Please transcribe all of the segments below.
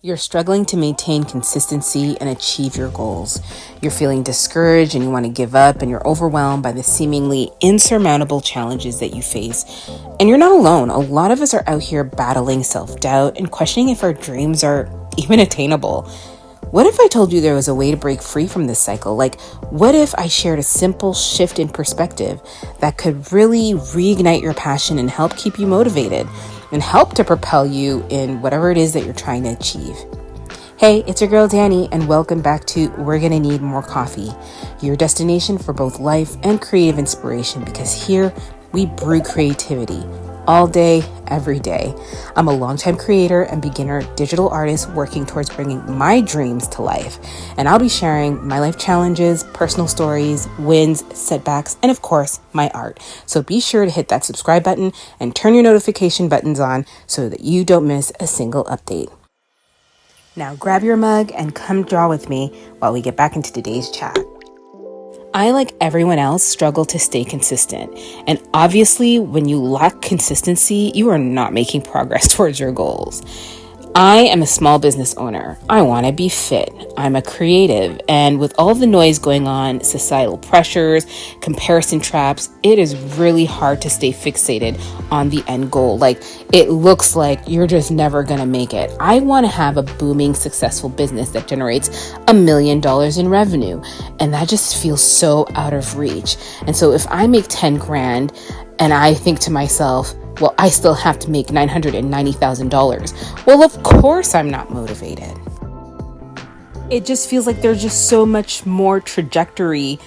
You're struggling to maintain consistency and achieve your goals. You're feeling discouraged and you want to give up, and you're overwhelmed by the seemingly insurmountable challenges that you face. And you're not alone. A lot of us are out here battling self-doubt and questioning if our dreams are even attainable. What if I told you there was a way to break free from this cycle? Like, what if I shared a simple shift in perspective that could really reignite your passion and help keep you motivated and help to propel you in whatever it is that you're trying to achieve? Hey, it's your girl Danie, and welcome back to We're Gonna Need More Coffee, your destination for both life and creative inspiration, because here we brew creativity all day, every day. I'm a longtime creator and beginner digital artist working towards bringing my dreams to life. And I'll be sharing my life challenges, personal stories, wins, setbacks, and of course, my art. So be sure to hit that subscribe button and turn your notification buttons on so that you don't miss a single update. Now grab your mug and come draw with me while we get back into today's chat. I, like everyone else, struggle to stay consistent. And obviously, when you lack consistency, you are not making progress towards your goals. I am a small business owner. I want to be fit. I'm a creative. And with all the noise going on, societal pressures, comparison traps, it is really hard to stay fixated on the end goal. Like, it looks like you're just never going to make it. I want to have a booming, successful business that generates $1 million in revenue. And that just feels so out of reach. And so if I make 10 grand and I think to myself, well, I still have to make $990,000. Well, of course I'm not motivated. It just feels like there's just so much more trajectory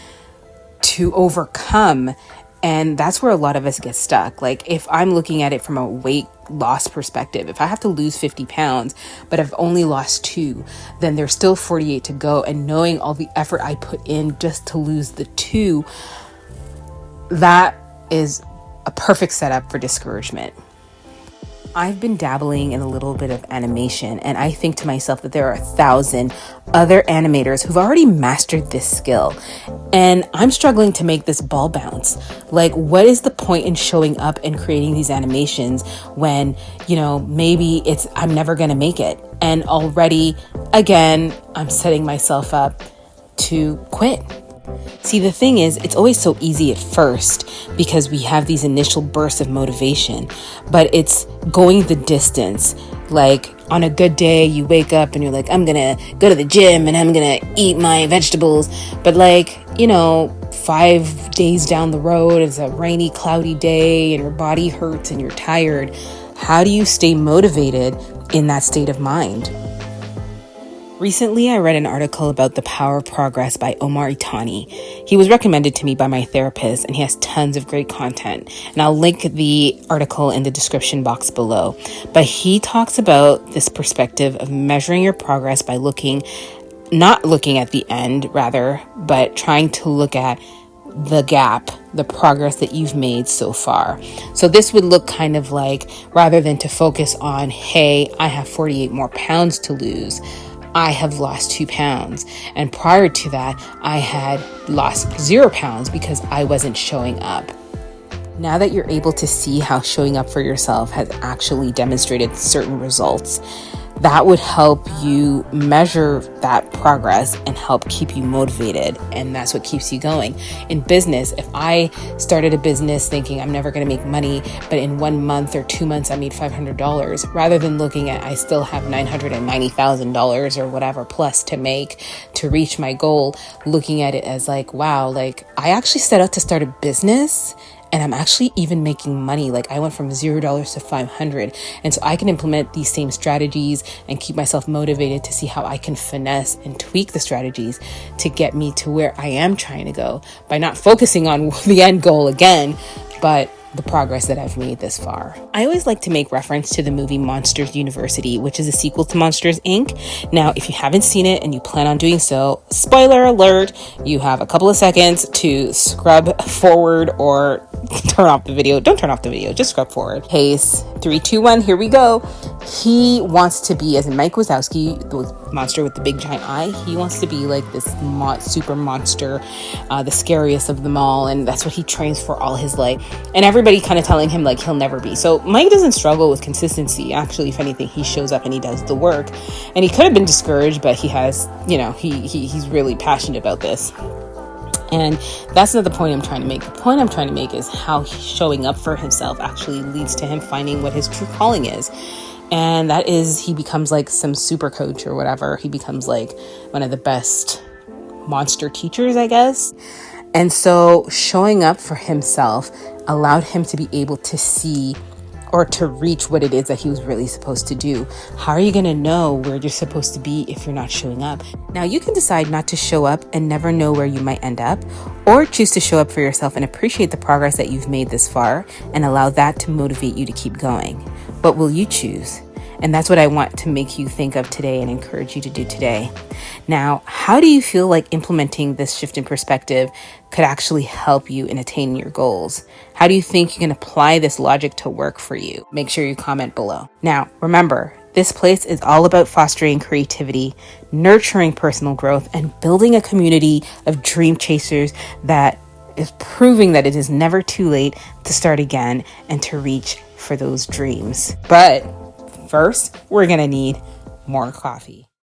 to overcome. And that's where a lot of us get stuck. Like, if I'm looking at it from a weight loss perspective, if I have to lose 50 pounds, but I've only lost 2, then there's still 48 to go. And knowing all the effort I put in just to lose the 2, that is a perfect setup for discouragement. I've been dabbling in a little bit of animation, and I think to myself that there are 1,000 other animators who've already mastered this skill, and I'm struggling to make this ball bounce. Like, what is the point in showing up and creating these animations when, maybe I'm never gonna make it, and already, again, I'm setting myself up to quit. See, the thing is, it's always so easy at first because we have these initial bursts of motivation, but it's going the distance. Like, on a good day, you wake up and you're like, I'm gonna go to the gym and I'm gonna eat my vegetables. But 5 days down the road, it's a rainy, cloudy day and your body hurts and you're tired. How do you stay motivated in that state of mind? Recently, I read an article about the power of progress by Omar Itani. He was recommended to me by my therapist, and he has tons of great content. And I'll link the article in the description box below. But he talks about this perspective of measuring your progress by not looking at the end, rather, but trying to look at the gap, the progress that you've made so far. So this would look kind of like, rather than to focus on, hey, I have 48 more pounds to lose, I have lost 2 pounds. And prior to that, I had lost 0 pounds because I wasn't showing up. Now that you're able to see how showing up for yourself has actually demonstrated certain results, that would help you measure that progress and help keep you motivated. And that's what keeps you going. In business, if I started a business thinking I'm never going to make money, but in 1 month or 2 months I made $500, rather than looking at I still have $990,000 or whatever plus to make to reach my goal, looking at it as like, wow, like I actually set out to start a business and I'm actually even making money. Like, I went from $0 to $500. And so I can implement these same strategies and keep myself motivated to see how I can finesse and tweak the strategies to get me to where I am trying to go by not focusing on the end goal again, but the progress that I've made this far. I always like to make reference to the movie Monsters University, which is a sequel to Monsters, Inc. Now, if you haven't seen it and you plan on doing so, spoiler alert, you have a couple of seconds to scrub forward or turn off the video. Don't turn off the video. Just scrub forward. Pace. 3, 2, 1. Here we go. He wants to be, as in Mike Wazowski, the monster with the big giant eye. He wants to be like this super monster, the scariest of them all. And that's what he trains for all his life. And everybody kind of telling him like he'll never be. So Mike doesn't struggle with consistency. Actually, if anything, he shows up and he does the work. And he could have been discouraged, but he has, he's really passionate about this. And that's not the point I'm trying to make. The point I'm trying to make is how showing up for himself actually leads to him finding what his true calling is. And that is, he becomes like some super coach or whatever. He becomes like one of the best monster teachers, I guess. And so showing up for himself allowed him to be able to see or to reach what it is that he was really supposed to do. How are you going to know where you're supposed to be if you're not showing up? Now, you can decide not to show up and never know where you might end up, or choose to show up for yourself and appreciate the progress that you've made this far and allow that to motivate you to keep going. What will you choose? And that's what I want to make you think of today and encourage you to do today. Now, how do you feel like implementing this shift in perspective could actually help you in attaining your goals? How do you think you can apply this logic to work for you? Make sure you comment below. Now, remember, this place is all about fostering creativity, nurturing personal growth, and building a community of dream chasers that is proving that it is never too late to start again and to reach for those dreams. But first, we're going to need more coffee.